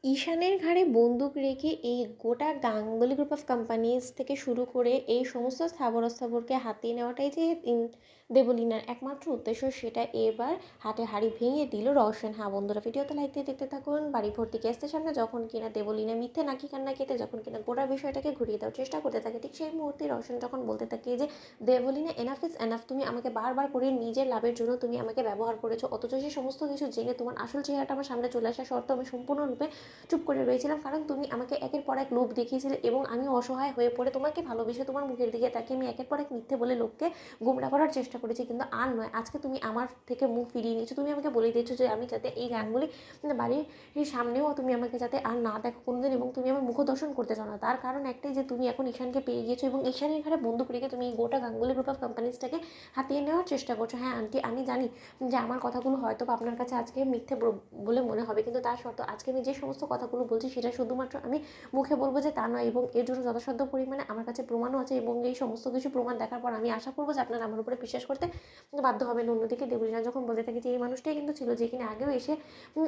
ঈশানের ঘাড়ে বন্দুক রেখে এই গোটা গাঙ্গুলি গ্রুপ অফ কোম্পানিজ থেকে শুরু করে এই সমস্ত স্থাবর স্থাবরকে হাতিয়ে নেওয়াটাই যে দেবলীনার একমাত্র উদ্দেশ্য, সেটা এবার হাটে হাড়ি ভেঙে দিল রওশন। হ্যাঁ বন্ধুরা, ভিডিওতে লাইক দিয়ে দেখতে থাকুন। বাড়ি ভর্তি গেস্টের সামনে যখন কিনা দেবলীনা মিথ্যে নাকি কান্না কেটে যখন কিনা গোটা বিষয়টাকে ঘুরিয়ে দেওয়ার চেষ্টা করতে থাকে, ঠিক সেই মুহূর্তে রওশন যখন বলতে থাকে যে দেবলীনা এনাফ ইজ এনাফ, তুমি আমাকে বারবার করে নিজের লাভের জন্য তুমি আমাকে ব্যবহার করেছো, অথচ সেই সমস্ত কিছু জেনে তোমার আসল চেহারাটা আমার সামনে চলে আসা সত্ত্বেও আমি সম্পূর্ণরূপে চুপ করে রয়েছিলাম, কারণ তুমি আমাকে একের পর এক লোভ দেখিয়েছিলে এবং আমি অসহায় হয়ে পড়ে তোমাকে ভালোবেসে তোমার মুখের দিকে তাকিয়ে আমি একের পর এক মিথ্যে বলে লোককে গুমরা করার চেষ্টা করেছি, কিন্তু আর নয়। আজকে তুমি আমার থেকে মুখ ফিরিয়ে নিয়েছো, তুমি আমাকে বলে দিয়েছো যে আমি যাতে এই গাঙ্গুলি বাড়ির সামনেও তুমি আমাকে যাতে আর না দেখো কোনোদিন, এবং তুমি আমার মুখ দর্শন করতে চাও না। তার কারণ একটাই যে তুমি এখন ঈশানকে পেয়ে গিয়েছো এবং ঈশানের ঘাড়ে বন্দুক রেখে তুমি এই গোটা গাঙ্গুলি গ্রুপ অফ কোম্পানিজটাকে হাতিয়ে নেওয়ার চেষ্টা করছো। হ্যাঁ আন্টি, আমি জানি যে আমার কথাগুলো হয়তো আপনার কাছে আজকে মিথ্যে বলে মনে হবে, কিন্তু তার সত্ত্বেও আজকে আমি যে সমস্ত কথাগুলো বলছি সেটা শুধুমাত্র আমি মুখে বলবো যে তা নয়, এবং এর জন্য যথাসাধ্য পরিমাণে আমার কাছে প্রমাণও আছে, এবং এই সমস্ত কিছু প্রমাণ দেখার পর আমি আশা করবো যে আপনারা আমার উপরে বিশ্বাস করতে বাধ্য হবেন। অন্যদিকে দেবলীনা যখন বলতে থাকে যে এই মানুষটাই কিন্তু ছিল যে কিনা আগেও এসে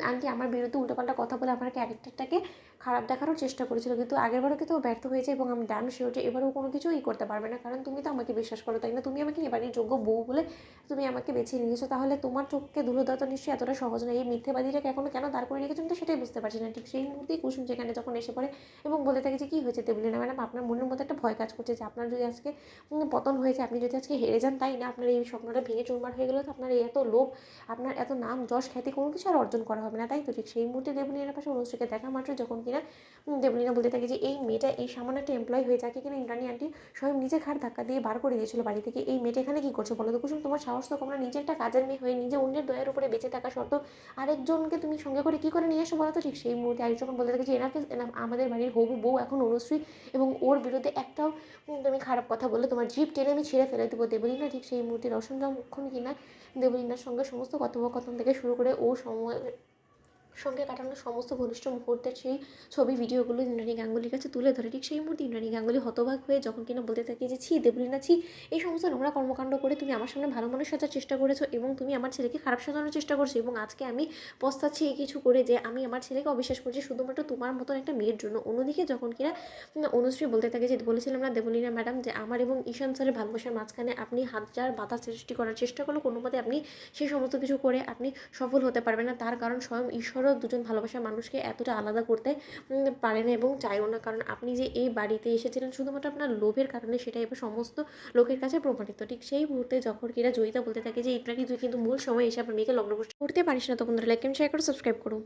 আন্টি আমার বিরুদ্ধে উল্টোপাল্টা কথা বলে আমার ক্যারেক্টারটাকে খারাপ দেখারও চেষ্টা করেছিল, কিন্তু আগেরবারও কিন্তু ও ব্যর্থ হয়েছে, এবং আমি ডান শিওর যে এবারেও কোনো কিছুই করতে পারবে না, কারণ তুমি তো আমাকে বিশ্বাস করো, তাই না? তুমি আমাকে এবারের যোগ্য বউ বলে তুমি আমাকে বেছে নিয়েছো, তাহলে তোমার চোখকে ধুলো দেওয়া তো নিশ্চয়ই এতটা সহজ নয়। এই মিথ্যেবাদীটাকে এখনো কেন দাঁড় করে রেখেছো তো সেটাই বুঝতে পারছি না। ঠিক সেই মুহূর্তেই কুসুম সেখানে যখন এসে পড়ে এবং বলতে থাকে যে কী হয়েছে দেবলীনা ম্যাডাম, আপনার মনের মধ্যে একটা ভয় কাজ করছে যে আপনার যদি আজকে পতন হয়েছে, আপনি যদি আজকে হেরে যান, তাই না? আপনার এই স্বপ্নটা ভেঙে চুরমার হয়ে গেলো, তো আপনার এই এত লোভ, আপনার এত নাম যশ খ্যাতি কোনো কিছু আর অর্জন করা হবে না, তাই তো? ঠিক সেই মুহূর্তে দেবলীনার পাশে অনুশ্রীকে দেখা মাত্র যখন কিনা দেবলীনা বলতে থাকে যে এই মেয়েটা এই সামান্য একটা এমপ্লয় হয়ে যাকে কিনা ইন্দ্রাণী আন্টি স্বয়ং নিজে ঘাড় ধাক্কা দিয়ে বার করে দিয়েছিল বাড়ি থেকে, এই মেয়েটা এখানে কী করছে বলো তো? কুসুম, তোমার সাহস তো কম না, নিজে একটা কাজের মেয়ে হয়ে নিজে অন্যের দয়ের উপরে বেঁচে থাকা সত্ত্বেও আরেকজনকে তুমি সঙ্গে করে কী করে নিয়ে এসো বলো তো? ঠিক সেই মুহূর্তে আরেক যখন বলতে থাকে যে এনাফ ইজ এনাফ, আমাদের বাড়ির হবু বউ এখন অনুশ্রী, এবং ওর বিরুদ্ধে একটাও তুমি খারাপ কথা বললে তোমার জিভ টেনে আমি ছিঁড়ে ফেলে দেবো দেবলীনা। ঠিক সেই মুহূর্তে রওশন যখন কিনা দেবলীনার সঙ্গে সমস্ত কথোপকথন থেকে শুরু করে ও সময় সঙ্গে কাটানো সমস্ত ঘনিষ্ঠ মুহূর্তের সেই ছবি ভিডিওগুলো ইন্দ্রাণী গাঙ্গুলির কাছে তুলে ধরে, ঠিক সেই মুহূর্তে ইন্দ্রাণী গাঙ্গুলি হতবাক হয়ে যখন কিনা বলতে থাকে যে ছি দেবলীনা, ছি, এই সমস্ত নোংরা কর্মকাণ্ড করে তুমি আমার সামনে ভালো মানুষ সাজার চেষ্টা করেছো এবং তুমি আমার ছেলেকে খারাপ সাজানোর চেষ্টা করছো, এবং আজকে আমি পস্তাচ্ছি এই কিছু করে যে আমি আমার ছেলেকে অবিশ্বাস করছি শুধুমাত্র তোমার মতন একটা মেয়ের জন্য। অন্যদিকে যখন কিনা অনুশ্রী বলতে থাকে যে বলেছিলাম না দেবলীনা ম্যাডাম যে আমার এবং ঈশান স্যারের ভালোবাসার মাঝখানে আপনি হাজার বাধা সৃষ্টি করার চেষ্টা করলো, কোনো মতে আপনি সেই সমস্ত কিছু করে আপনি সফল হতে পারবেন না, তার কারণ স্বয়ং ঈশ্বরও দুজন ভালোবাসার মানুষকে এতটা আলাদা করতে পারে না এবং চাইও না, কারণ আপনি যে এই বাড়িতে এসেছিলেন শুধুমাত্র আপনার লোভের কারণে, সেটা এবার সমস্ত লোকের কাছে প্রমাণিত। ঠিক সেই মুহূর্তে যখন কিনা জয়িতা বলতে থাকে যে ইন্দ্রাণী তুই কিন্তু মূল সময় এসে আপনার মেয়েকে লগ্ন করতে পারিস না, তখন লাইক এন্ড শেয়ার করে সাবস্ক্রাইব করুন।